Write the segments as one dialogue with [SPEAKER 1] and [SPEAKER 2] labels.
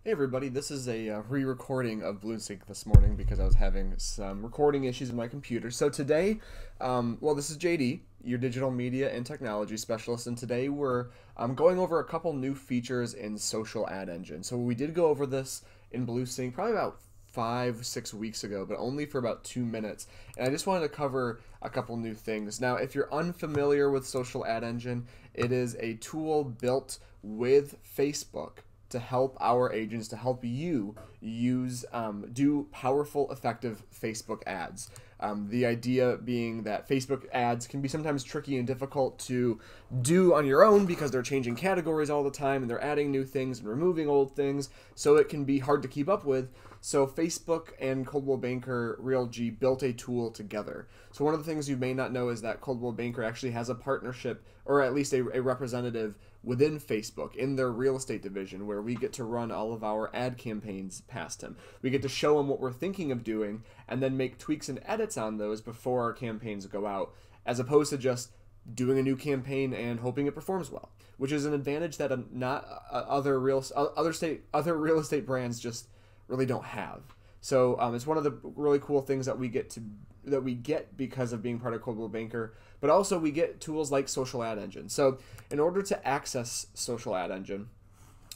[SPEAKER 1] Hey everybody, this is a re-recording of BlueSync this morning because I was having some recording issues with my computer. So today, this is JD, your digital media and technology specialist, and today we're going over a couple new features in Social Ad Engine. So we did go over this in BlueSync probably about 5-6 weeks ago, but only for about 2 minutes. And I just wanted to cover a couple new things. Now, if you're unfamiliar with Social Ad Engine, it is a tool built with Facebook to help our agents, to help you do powerful, effective Facebook ads. The idea being that Facebook ads can be sometimes tricky and difficult to do on your own because they're changing categories all the time and they're adding new things and removing old things, so it can be hard to keep up with. So Facebook and Coldwell Banker RealG built a tool together. So one of the things you may not know is that Coldwell Banker actually has a partnership, or at least a representative within Facebook in their real estate division, where we get to run all of our ad campaigns past him. We get to show him what we're thinking of doing and then make tweaks and edits on those before our campaigns go out, as opposed to just doing a new campaign and hoping it performs well, which is an advantage that other real estate brands just really don't have. So it's one of the really cool things that we get because of being part of Coldwell Banker, but also we get tools like Social Ad Engine. So in order to access Social Ad Engine,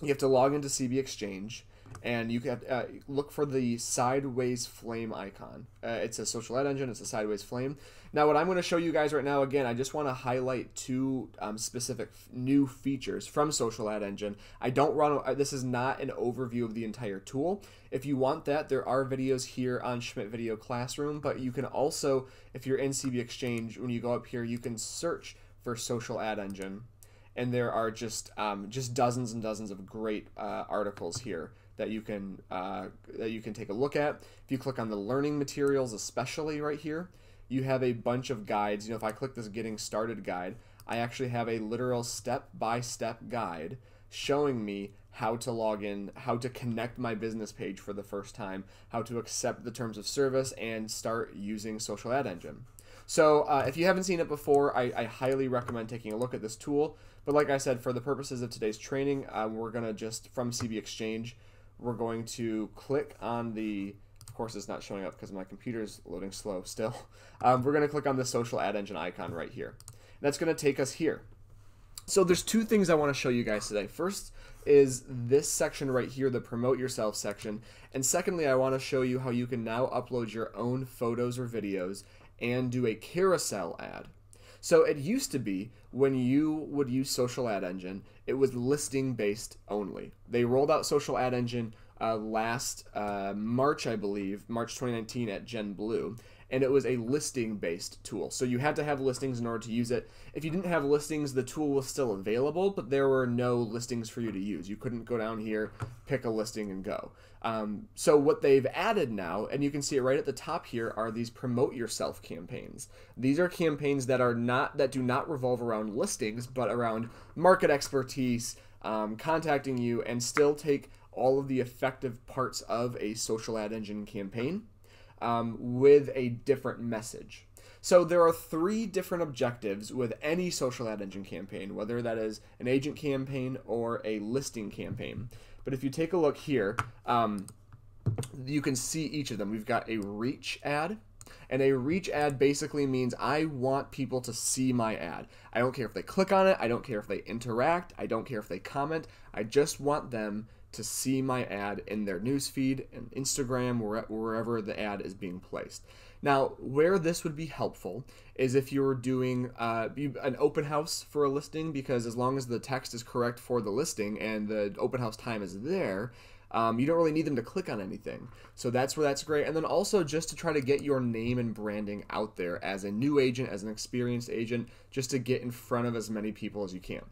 [SPEAKER 1] you have to log into CB Exchange, and you can look for the sideways flame icon. It's a Social Ad Engine. It's a sideways flame. Now, what I'm going to show you guys right now, again, I just want to highlight two specific new features from Social Ad Engine. I don't run. This is not an overview of the entire tool. If you want that, there are videos here on Schmidt Video Classroom, but you can also, if you're in CB Exchange, when you go up here, you can search for Social Ad Engine, and there are just dozens and dozens of great articles here that you can take a look at. If you click on the learning materials, especially right here, you have a bunch of guides. If I click this Getting Started guide, I actually have a literal step-by-step guide showing me how to log in, how to connect my business page for the first time, how to accept the terms of service, and start using Social Ad Engine. So if you haven't seen it before, I highly recommend taking a look at this tool. But like I said, for the purposes of today's training, we're going to just, from CB Exchange, we're going to click on the, of course it's not showing up because my computer is loading slow still. We're going to click on the Social Ad Engine icon right here. That's going to take us here. So there's two things I want to show you guys today. First is this section right here, the Promote Yourself section. And secondly, I want to show you how you can now upload your own photos or videos and do a carousel ad. So it used to be when you would use Social Ad Engine, it was listing based only. They rolled out Social Ad Engine last March, I believe, March 2019 at Gen Blue, and it was a listing based tool. So you had to have listings in order to use it. If you didn't have listings, the tool was still available, but there were no listings for you to use. You couldn't go down here, pick a listing, and go. So what they've added now, and you can see it right at the top here, are these Promote Yourself campaigns. These are campaigns that do not revolve around listings, but around market expertise, contacting you, and still take all of the effective parts of a Social Ad Engine campaign with a different message. So there are 3 different objectives with any Social Ad Engine campaign, whether that is an agent campaign or a listing campaign. But if you take a look here, you can see each of them. We've got a reach ad. And a reach ad basically means I want people to see my ad. I don't care if they click on it. I don't care if they interact. I don't care if they comment. I just want them to see my ad in their newsfeed and Instagram, wherever the ad is being placed. Now, where this would be helpful is if you're doing an open house for a listing, because as long as the text is correct for the listing and the open house time is there, you don't really need them to click on anything. So that's where that's great. And then also just to try to get your name and branding out there as a new agent, as an experienced agent, just to get in front of as many people as you can.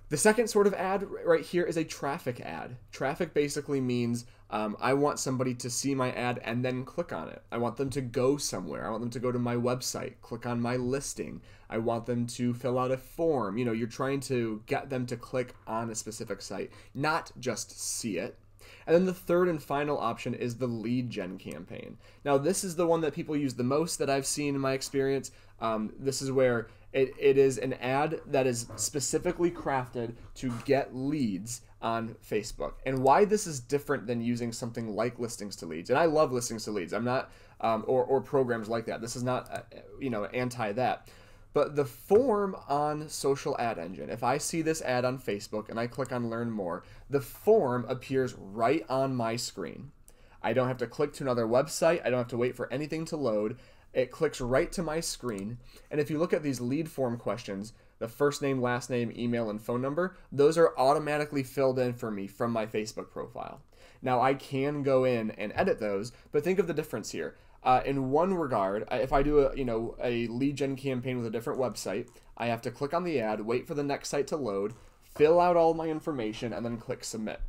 [SPEAKER 1] The second sort of ad right here is a traffic ad. Traffic basically means I want somebody to see my ad and then click on it. I want them to go somewhere. I want them to go to my website, click on my listing. I want them to fill out a form. You're trying to get them to click on a specific site, not just see it. And then the third and final option is the lead gen campaign. Now, this is the one that people use the most that I've seen in my experience. This is where it is an ad that is specifically crafted to get leads on Facebook. And why this is different than using something like listings to leads. And I love listings to leads. I'm not, or programs like that. This is not, anti that. But the form on Social Ad Engine, if I see this ad on Facebook and I click on Learn More, the form appears right on my screen. I don't have to click to another website. I don't have to wait for anything to load. It clicks right to my screen. And if you look at these lead form questions, the first name, last name, email, and phone number, those are automatically filled in for me from my Facebook profile. Now, I can go in and edit those, but think of the difference here. In one regard, if I do a lead gen campaign with a different website, I have to click on the ad, wait for the next site to load, fill out all my information, and then click submit.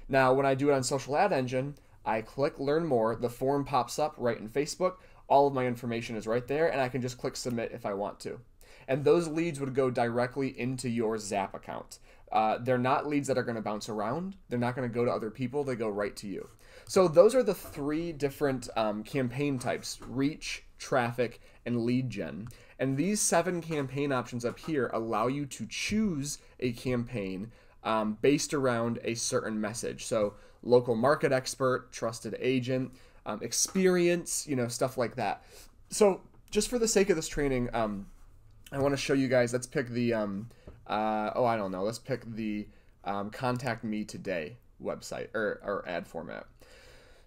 [SPEAKER 1] Now, when I do it on Social Ad Engine, I click Learn More, the form pops up right in Facebook, all of my information is right there, and I can just click submit if I want to. And those leads would go directly into your Zap account. They're not leads that are going to bounce around. They're not going to go to other people. They go right to you. So those are the three different campaign types: reach, traffic, and lead gen. And these 7 campaign options up here allow you to choose a campaign based around a certain message. So local market expert, trusted agent, experience, stuff like that. So just for the sake of this training, I want to show you guys, let's pick the, let's pick the Contact Me Today website or ad format.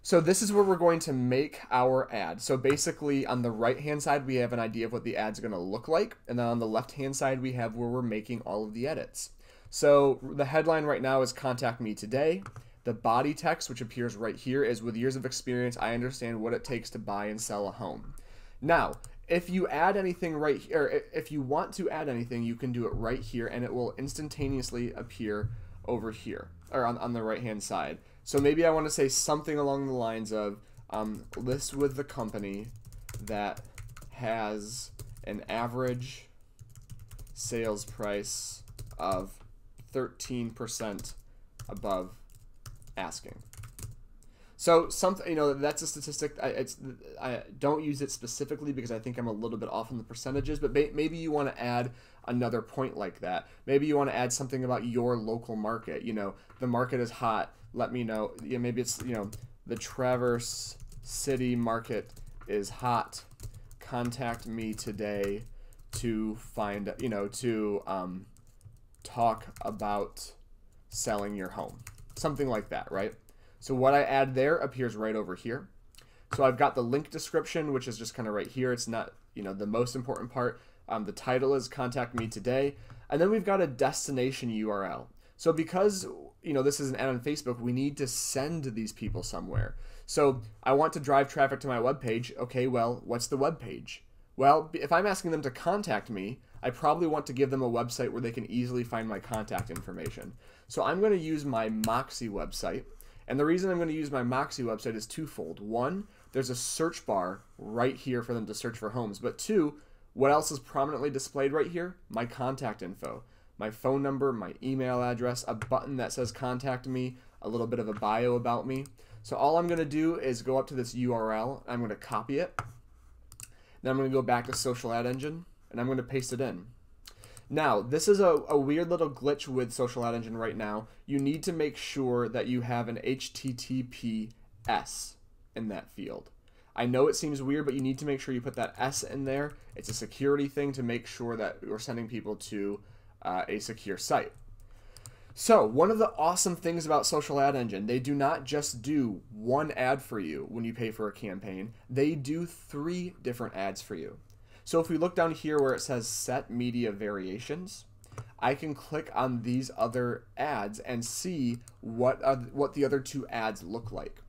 [SPEAKER 1] So this is where we're going to make our ad. So basically on the right-hand side, we have an idea of what the ad's going to look like. And then on the left-hand side, we have where we're making all of the edits. So the headline right now is Contact Me Today. The body text, which appears right here, is with years of experience, I understand what it takes to buy and sell a home. Now, if you add anything right here, if you want to add anything, you can do it right here and it will instantaneously appear over here or on the right-hand side. So maybe I want to say something along the lines of list with the company that has an average sales price of 13% above asking. So something, that's a statistic. I don't use it specifically because I think I'm a little bit off on the percentages, but maybe you want to add another point like that. Maybe you want to add something about your local market. The market is hot. Let me know. Maybe it's, the Traverse City market is hot. Contact me today to find, to talk about selling your home. Something like that, right? So what I add there appears right over here. So I've got the link description, which is just kind of right here. It's not, the most important part. The title is Contact Me Today. And then we've got a destination URL. So because, this is an ad on Facebook, we need to send these people somewhere. So I want to drive traffic to my webpage. Okay, well, what's the webpage? Well, if I'm asking them to contact me, I probably want to give them a website where they can easily find my contact information. So I'm going to use my Moxie website. And the reason I'm going to use my Moxie website is twofold. One, there's a search bar right here for them to search for homes. But two, what else is prominently displayed right here? My contact info. My phone number, my email address, a button that says contact me, a little bit of a bio about me. So all I'm going to do is go up to this URL. I'm going to copy it. Then I'm going to go back to Social Ad Engine, and I'm going to paste it in. Now, this is a weird little glitch with Social Ad Engine right now. You need to make sure that you have an HTTPS in that field. I know it seems weird, but you need to make sure you put that S in there. It's a security thing to make sure that we're sending people to a secure site. So, one of the awesome things about Social Ad Engine, they do not just do one ad for you when you pay for a campaign. They do 3 different ads for you. So if we look down here where it says Set Media Variations, I can click on these other ads and see what the other 2 ads look like.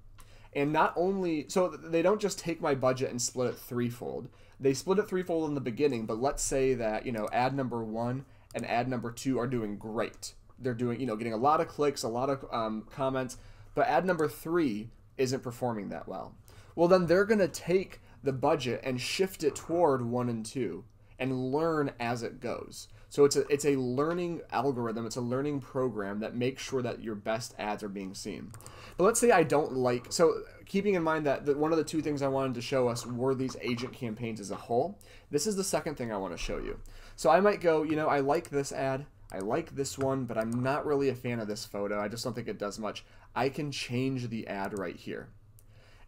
[SPEAKER 1] And not only, so they don't just take my budget and split it threefold. They split it threefold in the beginning, but let's say that, ad number 1 and ad number 2 are doing great. They're doing, getting a lot of clicks, a lot of comments, but ad number 3 isn't performing that well. Well, then they're going to take the budget and shift it toward 1 and 2 and learn as it goes. So it's a learning algorithm, it's a learning program that makes sure that your best ads are being seen. But let's say I don't like, so keeping in mind that one of the two things I wanted to show us were these agent campaigns as a whole, this is the second thing I want to show you. So I might go, you know, I like this ad, I like this one, but I'm not really a fan of this photo. I just don't think it does much. I can change the ad right here.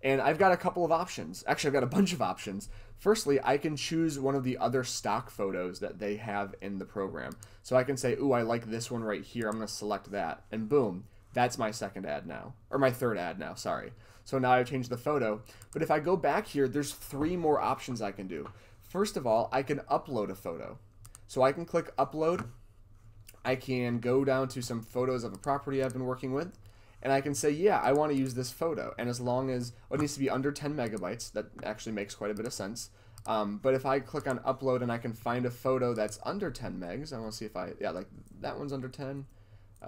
[SPEAKER 1] And I've got a couple of options. Actually, I've got a bunch of options. Firstly, I can choose one of the other stock photos that they have in the program. So I can say, ooh, I like this one right here. I'm going to select that. And boom, that's my second ad now. Or my third ad now, sorry. So now I've changed the photo. But if I go back here, there's 3 more options I can do. First of all, I can upload a photo. So I can click upload. I can go down to some photos of a property I've been working with. And I can say, yeah, I want to use this photo. And as long as it needs to be under 10 megabytes, that actually makes quite a bit of sense. But if I click on upload and I can find a photo that's under 10 megs, I want to see if yeah, like that one's under 10.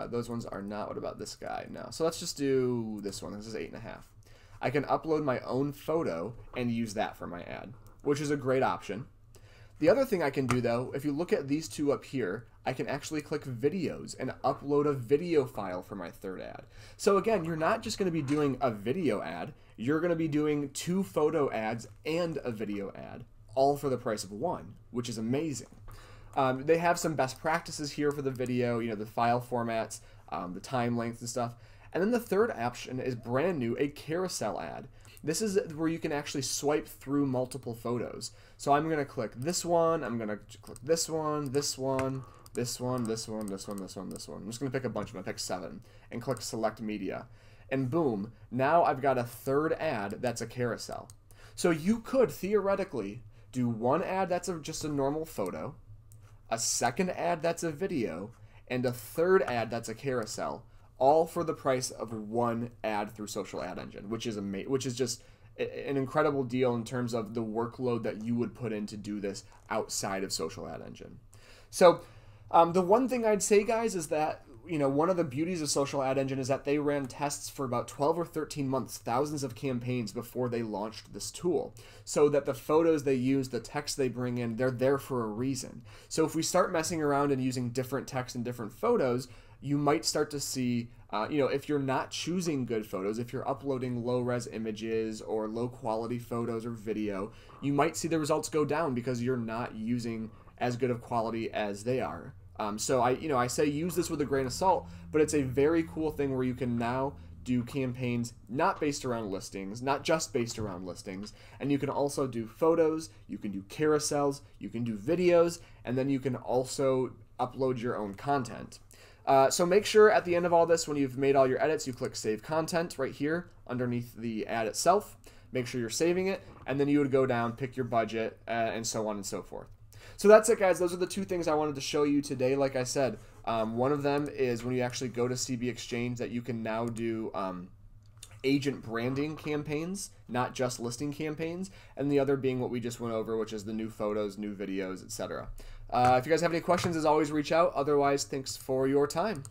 [SPEAKER 1] Those ones are not. What about this guy? No. So let's just do this one. This is 8.5. I can upload my own photo and use that for my ad, which is a great option. The other thing I can do, though, if you look at these two up here, I can actually click videos and upload a video file for my third ad. So again, you're not just going to be doing a video ad, you're going to be doing 2 photo ads and a video ad, all for the price of 1, which is amazing. They have some best practices here for the video, you know, the file formats, the time length and stuff. And then the third option is brand new, a carousel ad. This is where you can actually swipe through multiple photos. So I'm going to click this one, I'm going to click this one, this one, this one, this one, this one, this one, this one. I'm just going to pick a bunch of them. I pick 7 and click select media. And boom, now I've got a third ad that's a carousel. So you could theoretically do one ad that's just a normal photo, a second ad that's a video, and a third ad that's a carousel, all for the price of 1 ad through Social Ad Engine, which is just an incredible deal in terms of the workload that you would put in to do this outside of Social Ad Engine. So the one thing I'd say, guys, is that, you know, one of the beauties of Social Ad Engine is that they ran tests for about 12 or 13 months, thousands of campaigns before they launched this tool, so that the photos they use, the text they bring in, they're there for a reason. So if we start messing around and using different text and different photos, you might start to see, you know, if you're not choosing good photos, if you're uploading low-res images or low-quality photos or video, you might see the results go down because you're not using as good of quality as they are. So I say use this with a grain of salt, but it's a very cool thing where you can now do campaigns not based around listings, not just based around listings, and you can also do photos, you can do carousels, you can do videos, and then you can also upload your own content. So make sure at the end of all this, when you've made all your edits, you click Save Content right here underneath the ad itself. Make sure you're saving it, and then you would go down, pick your budget, and so on and so forth. So that's it, guys. Those are the 2 things I wanted to show you today. Like I said, one of them is when you actually go to CB Exchange that you can now do agent branding campaigns, not just listing campaigns, and the other being what we just went over, which is the new photos, new videos, etc. If you guys have any questions, as always, reach out. Otherwise, thanks for your time.